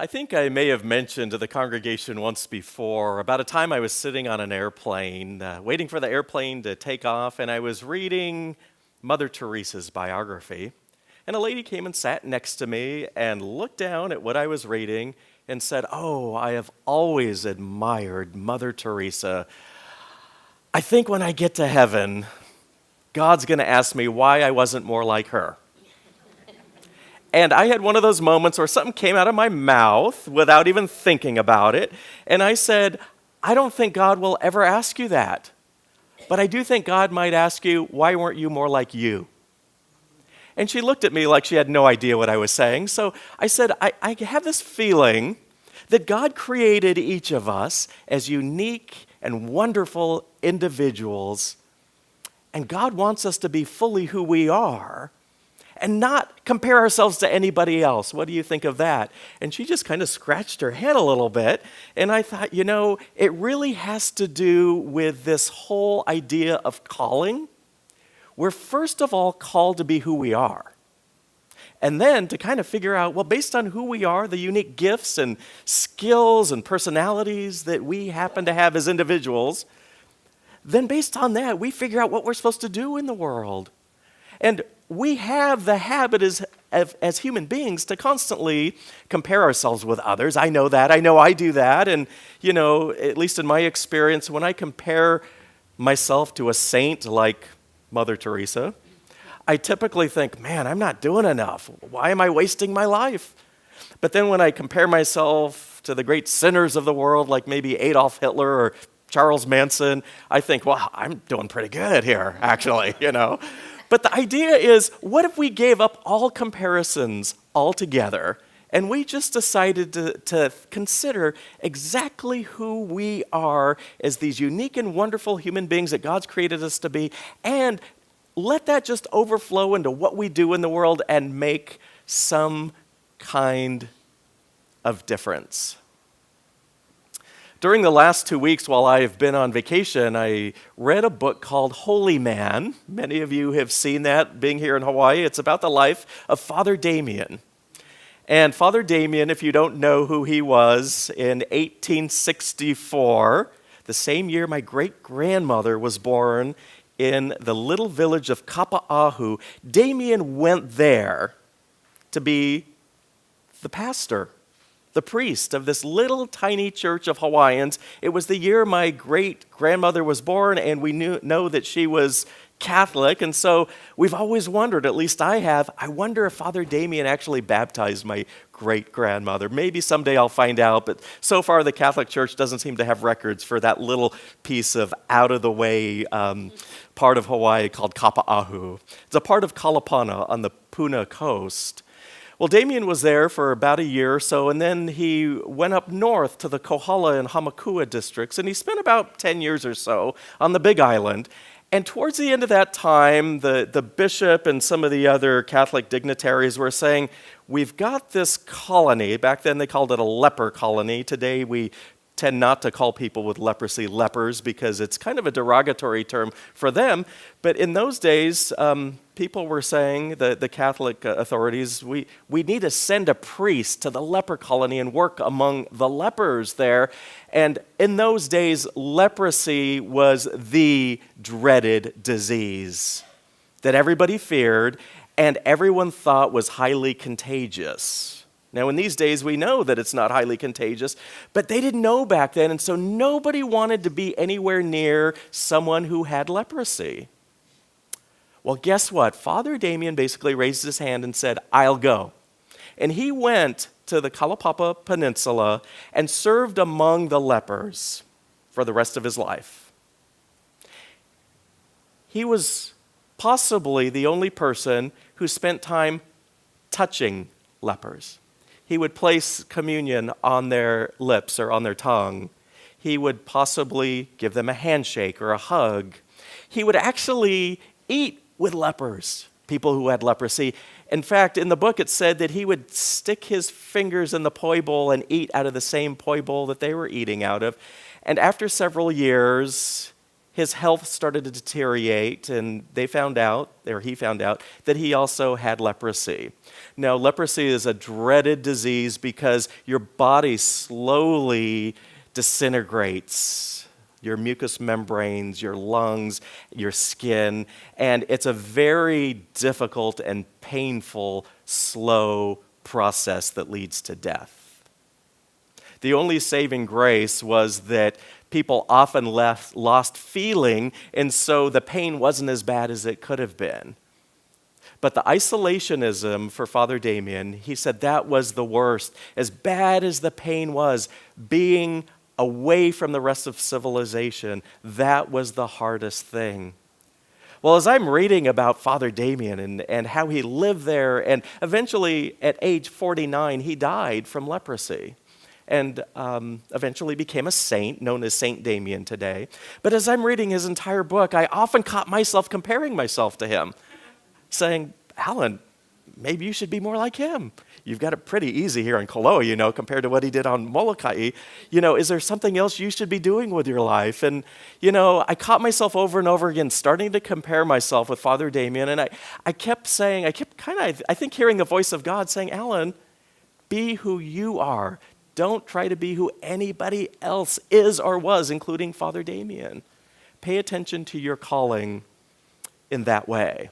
I think I may have mentioned to the congregation once before about a time I was sitting on an airplane, waiting for the airplane to take off, and I was reading Mother Teresa's biography. And a lady came and sat next to me and looked down at what I was reading and said, "Oh, I have always admired Mother Teresa. I think when I get to heaven, God's going to ask me why I wasn't more like her." And I had one of those moments where something came out of my mouth without even thinking about it. And I said, "I don't think God will ever ask you that. But I do think God might ask you, why weren't you more like you?" And she looked at me like she had no idea what I was saying. So I said, I have this feeling that God created each of us as unique and wonderful individuals. And God wants us to be fully who we are and not compare ourselves to anybody else. What do you think of that? And she just kind of scratched her head a little bit. And I thought, it really has to do with this whole idea of calling. We're first of all called to be who we are. And then to kind of figure out, well, based on who we are, the unique gifts and skills and personalities that we happen to have as individuals, then based on that, we figure out what we're supposed to do in the world. And we have the habit as human beings to constantly compare ourselves with others. I know that. I know I do that. And, at least in my experience, when I compare myself to a saint like Mother Teresa, I typically think, man, I'm not doing enough. Why am I wasting my life? But then when I compare myself to the great sinners of the world, like maybe Adolf Hitler or Charles Manson, I think, well, I'm doing pretty good here, actually, But the idea is, what if we gave up all comparisons altogether and we just decided to consider exactly who we are as these unique and wonderful human beings that God's created us to be, and let that just overflow into what we do in the world and make some kind of difference. During the last 2 weeks while I've been on vacation, I read a book called Holy Man. Many of you have seen that being here in Hawaii. It's about the life of Father Damien. And Father Damien, if you don't know who he was, in 1864, the same year my great-grandmother was born in the little village of Kapa'ahu, Damien went there to be the pastor, the priest of this little tiny church of Hawaiians. It was the year my great-grandmother was born, and we know that she was Catholic, and so we've always wondered, at least I have, I wonder if Father Damien actually baptized my great-grandmother. Maybe someday I'll find out, but so far the Catholic Church doesn't seem to have records for that little piece of out-of-the-way part of Hawaii called Kapa'ahu. It's a part of Kalapana on the Puna coast. Well, Damien was there for about a year or so, and then he went up north to the Kohala and Hamakua districts, and he spent about 10 years or so on the Big Island. And towards the end of that time, the bishop and some of the other Catholic dignitaries were saying, we've got this colony. Back then they called it a leper colony. Today we tend not to call people with leprosy lepers because it's kind of a derogatory term for them. But in those days, people were saying, the Catholic authorities, we need to send a priest to the leper colony and work among the lepers there. And in those days, leprosy was the dreaded disease that everybody feared and everyone thought was highly contagious. Now, in these days, we know that it's not highly contagious, but they didn't know back then, and so nobody wanted to be anywhere near someone who had leprosy. Well, guess what? Father Damien basically raised his hand and said, I'll go. And he went to the Kalapapa Peninsula and served among the lepers for the rest of his life. He was possibly the only person who spent time touching lepers. He would place communion on their lips or on their tongue. He would possibly give them a handshake or a hug. He would actually eat with lepers, people who had leprosy. In fact, in the book it said that he would stick his fingers in the poi bowl and eat out of the same poi bowl that they were eating out of. And after several years, his health started to deteriorate, and he found out, that he also had leprosy. Now, leprosy is a dreaded disease because your body slowly disintegrates, your mucous membranes, your lungs, your skin, and it's a very difficult and painful, slow process that leads to death. The only saving grace was that people often lost feeling, and so the pain wasn't as bad as it could have been. But the isolationism for Father Damien, he said that was the worst. As bad as the pain was, being away from the rest of civilization, that was the hardest thing. Well, as I'm reading about Father Damien and how he lived there, and eventually at age 49, he died from leprosy and eventually became a saint, known as Saint Damien today. But as I'm reading his entire book, I often caught myself comparing myself to him, saying, Alan, maybe you should be more like him. You've got it pretty easy here in Koloa, compared to what he did on Molokai. Is there something else you should be doing with your life? And, I caught myself over and over again starting to compare myself with Father Damien. And I kept hearing the voice of God saying, Alan, be who you are. Don't try to be who anybody else is or was, including Father Damien. Pay attention to your calling in that way.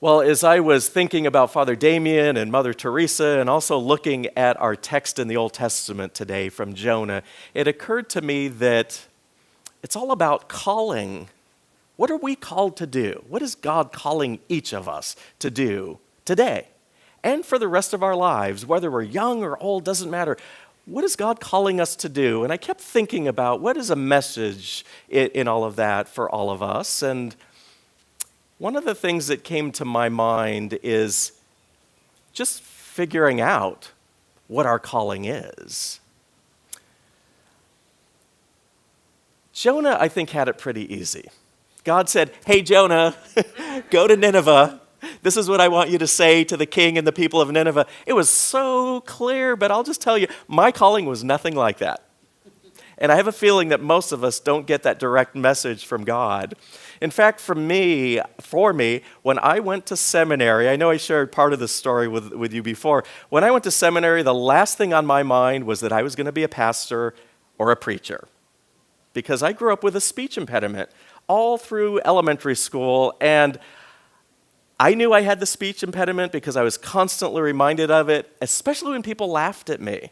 Well, as I was thinking about Father Damien and Mother Teresa, and also looking at our text in the Old Testament today from Jonah, it occurred to me that it's all about calling. What are we called to do? What is God calling each of us to do today? And for the rest of our lives, whether we're young or old, doesn't matter. What is God calling us to do? And I kept thinking about what is a message in all of that for all of us. And one of the things that came to my mind is just figuring out what our calling is. Jonah, I think, had it pretty easy. God said, hey, Jonah, go to Nineveh. This is what I want you to say to the king and the people of Nineveh. It was so clear, but I'll just tell you, my calling was nothing like that. And I have a feeling that most of us don't get that direct message from God. In fact, for me, when I went to seminary, I know I shared part of this story with you before. When I went to seminary, the last thing on my mind was that I was going to be a pastor or a preacher, because I grew up with a speech impediment all through elementary school, and I knew I had the speech impediment because I was constantly reminded of it, especially when people laughed at me.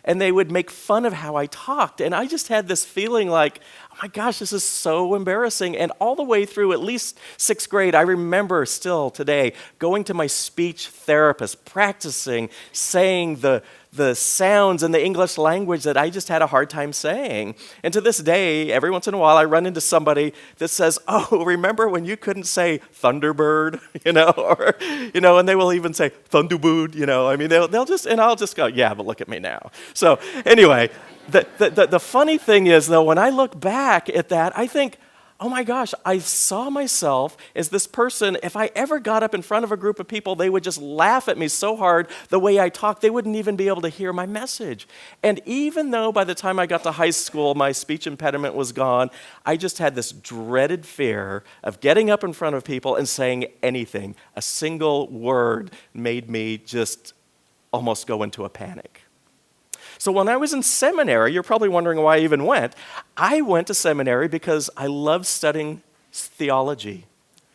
And they would make fun of how I talked. And I just had this feeling like, oh my gosh, this is so embarrassing. And all the way through at least 6th grade, I remember still today going to my speech therapist, practicing saying the sounds in the English language that I just had a hard time saying. And to this day, every once in a while, I run into somebody that says, oh, remember when you couldn't say Thunderbird, and they will even say Thunderbird, they'll just, and I'll just go, yeah, but look at me now. So anyway, the funny thing is, though, when I look back at that, I think, oh my gosh, I saw myself as this person. If I ever got up in front of a group of people, they would just laugh at me so hard the way I talked, they wouldn't even be able to hear my message. And even though by the time I got to high school, my speech impediment was gone, I just had this dreaded fear of getting up in front of people and saying anything. A single word made me just almost go into a panic. So when I was in seminary, you're probably wondering why I even went. I went to seminary because I loved studying theology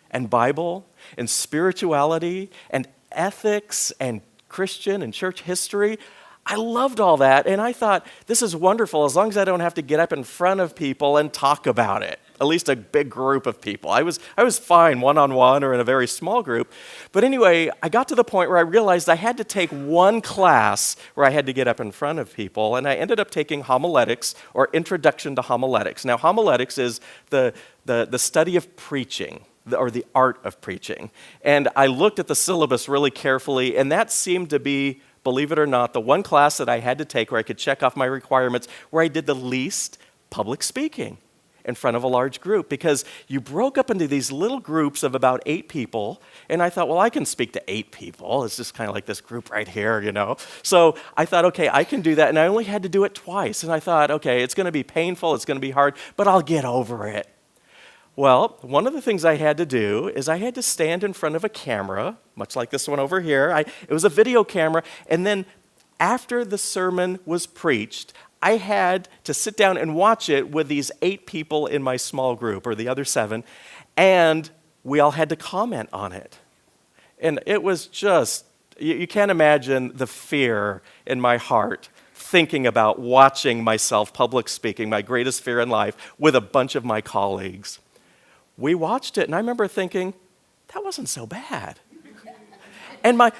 and Bible and spirituality and ethics and Christian and church history. I loved all that, and I thought, this is wonderful as long as I don't have to get up in front of people and talk about it, at least a big group of people. I was fine one-on-one or in a very small group. But anyway, I got to the point where I realized I had to take one class where I had to get up in front of people, and I ended up taking homiletics, or Introduction to Homiletics. Now, homiletics is the study of preaching, or the art of preaching. And I looked at the syllabus really carefully, and that seemed to be, believe it or not, the one class that I had to take where I could check off my requirements, where I did the least public speaking. in front of a large group because you broke up into these little groups of about 8 people. And I thought, well, I can speak to 8 people. It's just kind of like this group right here, you know. So I thought, okay, I can do that. And I only had to do it twice. And I thought, okay, it's going to be painful. It's going to be hard, but I'll get over it. Well, one of the things I had to do is I had to stand in front of a camera, much like this one over here. It was a video camera. And then after the sermon was preached, I had to sit down and watch it with these 8 people in my small group, or the other 7, and we all had to comment on it. And it was just, you can't imagine the fear in my heart thinking about watching myself public speaking, my greatest fear in life, with a bunch of my colleagues. We watched it, and I remember thinking, that wasn't so bad. And my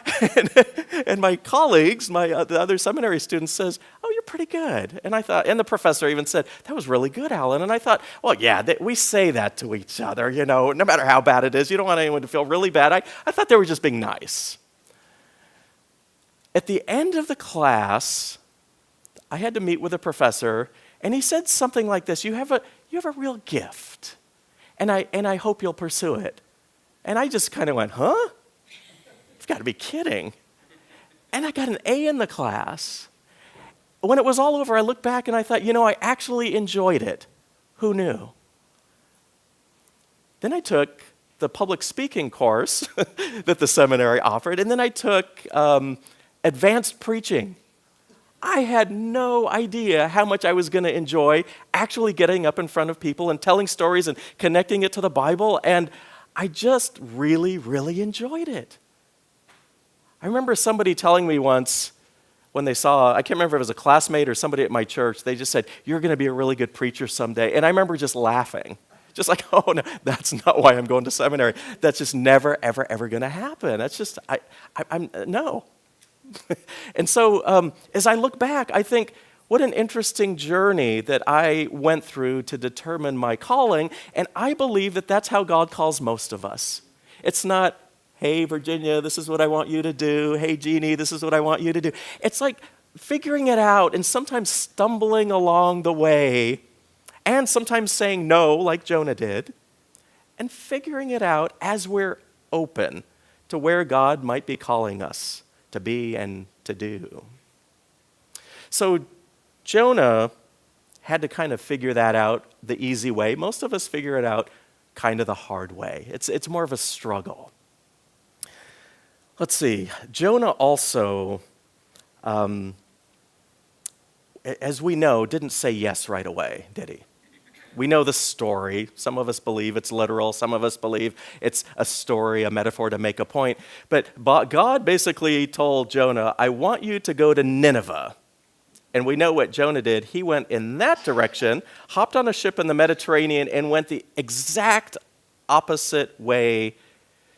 colleagues, the other seminary students says, oh, you're pretty good. And I thought, and the professor even said, that was really good, Alan. And I thought, well, yeah, we say that to each other, you know, no matter how bad it is. You don't want anyone to feel really bad. I thought they were just being nice. At the end of the class, I had to meet with a professor, and he said something like this, you have a real gift, and I hope you'll pursue it. And I just kind of went, huh? You've got to be kidding. And I got an A in the class. When it was all over, I looked back and I thought, you know, I actually enjoyed it. Who knew? Then I took the public speaking course that the seminary offered, and then I took advanced preaching. I had no idea how much I was going to enjoy actually getting up in front of people and telling stories and connecting it to the Bible, and I just really, really enjoyed it. I remember somebody telling me once when they saw, I can't remember if it was a classmate or somebody at my church, they just said, you're going to be a really good preacher someday. And I remember just laughing. Just like, oh, no, that's not why I'm going to seminary. That's just never, ever, ever going to happen. That's just, I'm no. And so as I look back, I think, what an interesting journey that I went through to determine my calling. And I believe that that's how God calls most of us. It's not, hey, Virginia, this is what I want you to do. Hey, Jeannie, this is what I want you to do. It's like figuring it out and sometimes stumbling along the way and sometimes saying no, like Jonah did, and figuring it out as we're open to where God might be calling us to be and to do. So Jonah had to kind of figure that out the easy way. Most of us figure it out kind of the hard way. It's more of a struggle. Let's see. Jonah also, as we know, didn't say yes right away, did he? We know the story. Some of us believe it's literal. Some of us believe it's a story, a metaphor to make a point. But God basically told Jonah, I want you to go to Nineveh. And we know what Jonah did. He went in that direction, hopped on a ship in the Mediterranean, and went the exact opposite way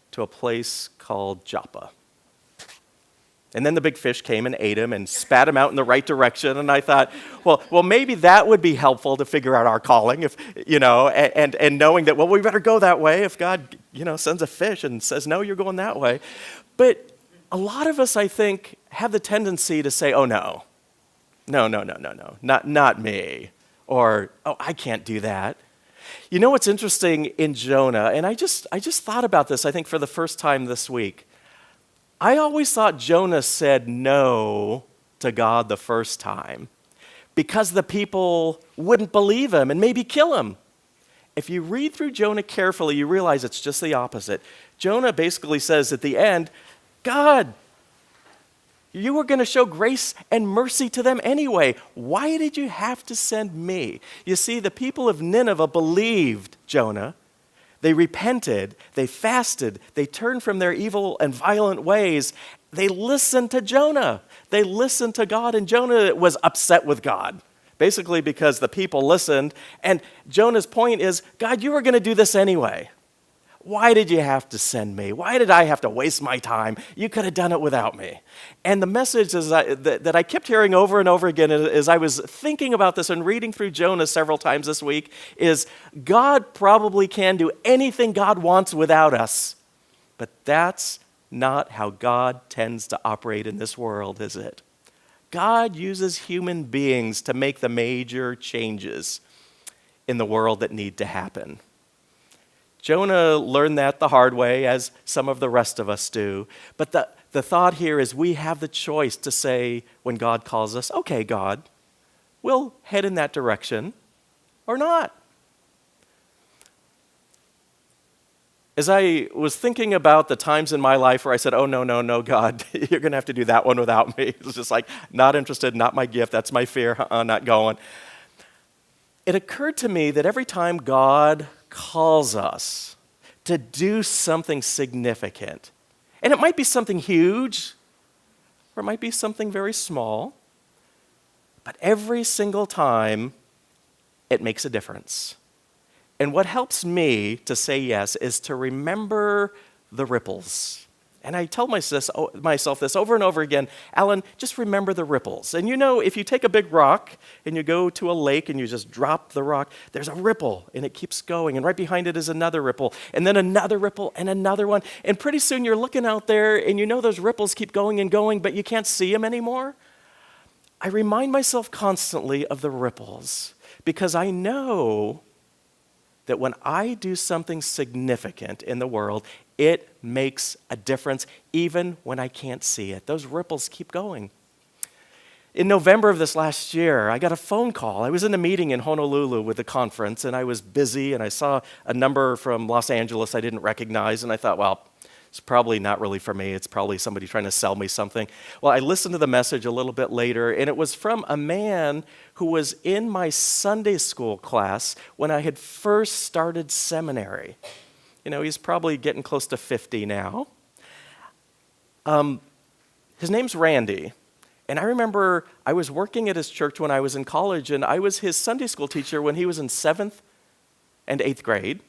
to a place called Joppa. And then the big fish came and ate him and spat him out in the right direction. And I thought, well, maybe that would be helpful to figure out our calling, if you know, and knowing that, well, we better go that way if God, you know, sends a fish and says, no, you're going that way. But a lot of us, I think, have the tendency to say, oh, no, not me, or oh, I can't do that. You know what's interesting in Jonah, and I just thought about this, I think, for the first time this week. I always thought Jonah said no to God the first time because the people wouldn't believe him and maybe kill him. If you read through Jonah carefully, you realize it's just the opposite. Jonah basically says at the end, God, you were going to show grace and mercy to them anyway. Why did you have to send me? You see, the people of Nineveh believed Jonah. They repented, they fasted, they turned from their evil and violent ways. They listened to Jonah. They listened to God, and Jonah was upset with God, basically because the people listened. And Jonah's point is, God, you were going to do this anyway. Why did you have to send me? Why did I have to waste my time? You could have done it without me. And the message is that I kept hearing over and over again as I was thinking about this and reading through Jonah several times this week is God probably can do anything God wants without us. But that's not how God tends to operate in this world, is it? God uses human beings to make the major changes. in the world that need to happen. Jonah learned that the hard way, as some of the rest of us do. But the thought here is we have the choice to say when God calls us, okay, God, we'll head in that direction or not. As I was thinking about the times in my life where I said, oh, no, God, you're going to have to do that one without me. It was just like, not interested, not my gift, that's my fear, not going. It occurred to me that every time God calls us to do something significant, and it might be something huge, or it might be something very small, but every single time, it makes a difference. And what helps me to say yes is to remember the ripples. And I tell myself this over and over again, Alan, just remember the ripples. And you know, if you take a big rock and you go to a lake and you just drop the rock, there's a ripple and it keeps going. And right behind it is another ripple and then another ripple and another one. And pretty soon you're looking out there and you know those ripples keep going and going, but you can't see them anymore. I remind myself constantly of the ripples because I know that when I do something significant in the world, it makes a difference even when I can't see it. Those ripples keep going. In November of this last year, I got a phone call. I was in a meeting in Honolulu with a conference, and I was busy, and I saw a number from Los Angeles I didn't recognize, and I thought, well, it's probably not really for me. It's probably somebody trying to sell me something. Well, I listened to the message a little bit later, and it was from a man who was in my Sunday school class when I had first started seminary. You know, he's probably getting close to 50 now. His name's Randy. And I remember I was working at his church when I was in college, and I was his Sunday school teacher when he was in 7th and 8th grade.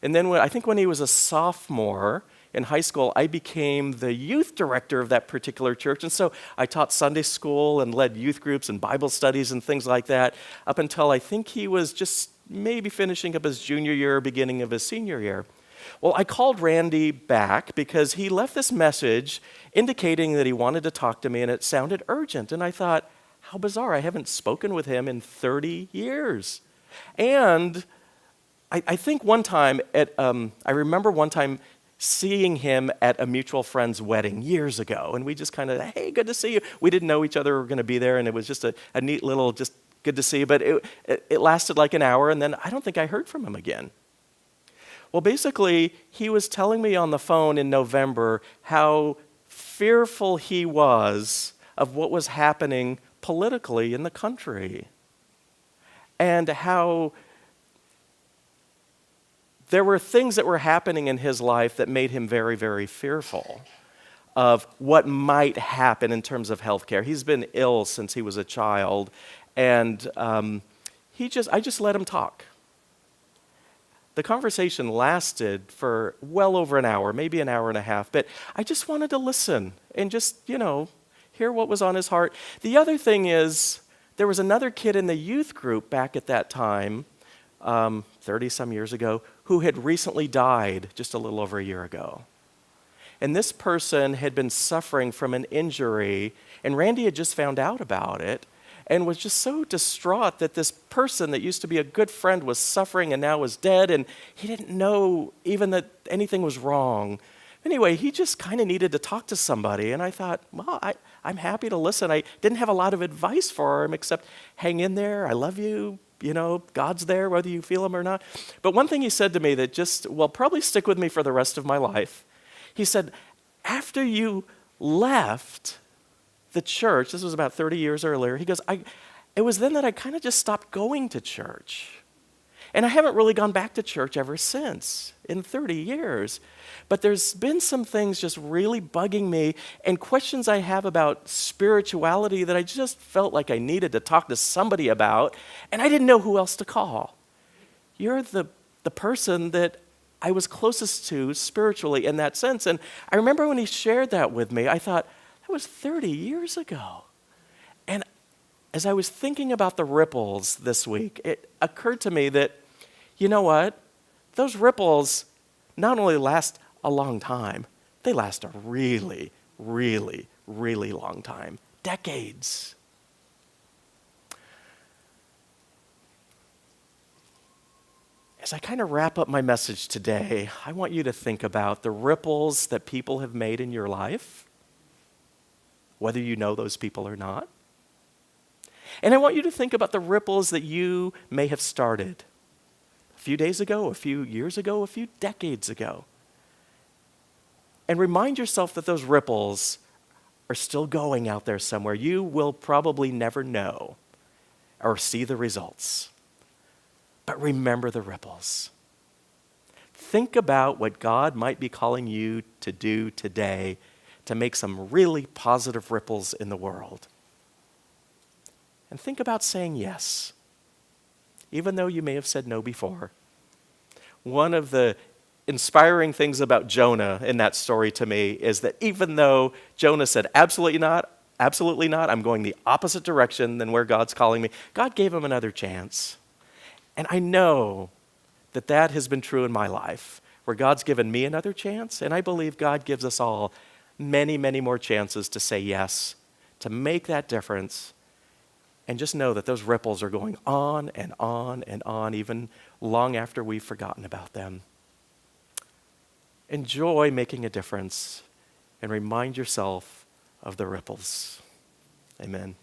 And then I think when he was a sophomore in high school, I became the youth director of that particular church. And so I taught Sunday school and led youth groups and Bible studies and things like that up until I think he was just maybe finishing up his junior year, beginning of his senior year. Well, I called Randy back because he left this message indicating that he wanted to talk to me, and it sounded urgent. And I thought, how bizarre. I haven't spoken with him in 30 years. And I think one time, I remember one time seeing him at a mutual friend's wedding years ago, and we just kind of, hey, good to see you. We didn't know each other were going to be there, and it was just a neat little, just good to see you, but it lasted like an hour, and then I don't think I heard from him again. Well, basically, he was telling me on the phone in November how fearful he was of what was happening politically in the country, and how there were things that were happening in his life that made him very, very fearful of what might happen in terms of healthcare. He's been ill since he was a child, and I just let him talk. The conversation lasted for well over an hour, maybe an hour and a half, but I just wanted to listen and just, hear what was on his heart. The other thing is, there was another kid in the youth group back at that time, 30-some years ago, who had recently died just a little over a year ago. And this person had been suffering from an injury, and Randy had just found out about it and was just so distraught that this person that used to be a good friend was suffering and now was dead, and he didn't know even that anything was wrong. Anyway, he just kind of needed to talk to somebody, and I thought, well, I'm happy to listen. I didn't have a lot of advice for him except hang in there, I love you, God's there whether you feel him or not. But one thing he said to me that just will probably stick with me for the rest of my life, he said, after you left the church, this was about 30 years earlier, he goes, it was then that I kind of just stopped going to church. And I haven't really gone back to church ever since, in 30 years. But there's been some things just really bugging me and questions I have about spirituality that I just felt like I needed to talk to somebody about, and I didn't know who else to call. You're the person that I was closest to spiritually in that sense. And I remember when he shared that with me, I thought, that was 30 years ago. And as I was thinking about the ripples this week, it occurred to me that, you know what? Those ripples not only last a long time, they last a really, really, really long time. Decades. As I kind of wrap up my message today, I want you to think about the ripples that people have made in your life, whether you know those people or not. And I want you to think about the ripples that you may have started a few days ago, a few years ago, a few decades ago. And remind yourself that those ripples are still going out there somewhere. You will probably never know or see the results. But remember the ripples. Think about what God might be calling you to do today to make some really positive ripples in the world. And think about saying yes, even though you may have said no before. One of the inspiring things about Jonah in that story to me is that even though Jonah said, absolutely not, I'm going the opposite direction than where God's calling me, God gave him another chance. And I know that that has been true in my life, where God's given me another chance, and I believe God gives us all many, many more chances to say yes, to make that difference, and just know that those ripples are going on and on and on, even long after we've forgotten about them. Enjoy making a difference and remind yourself of the ripples. Amen.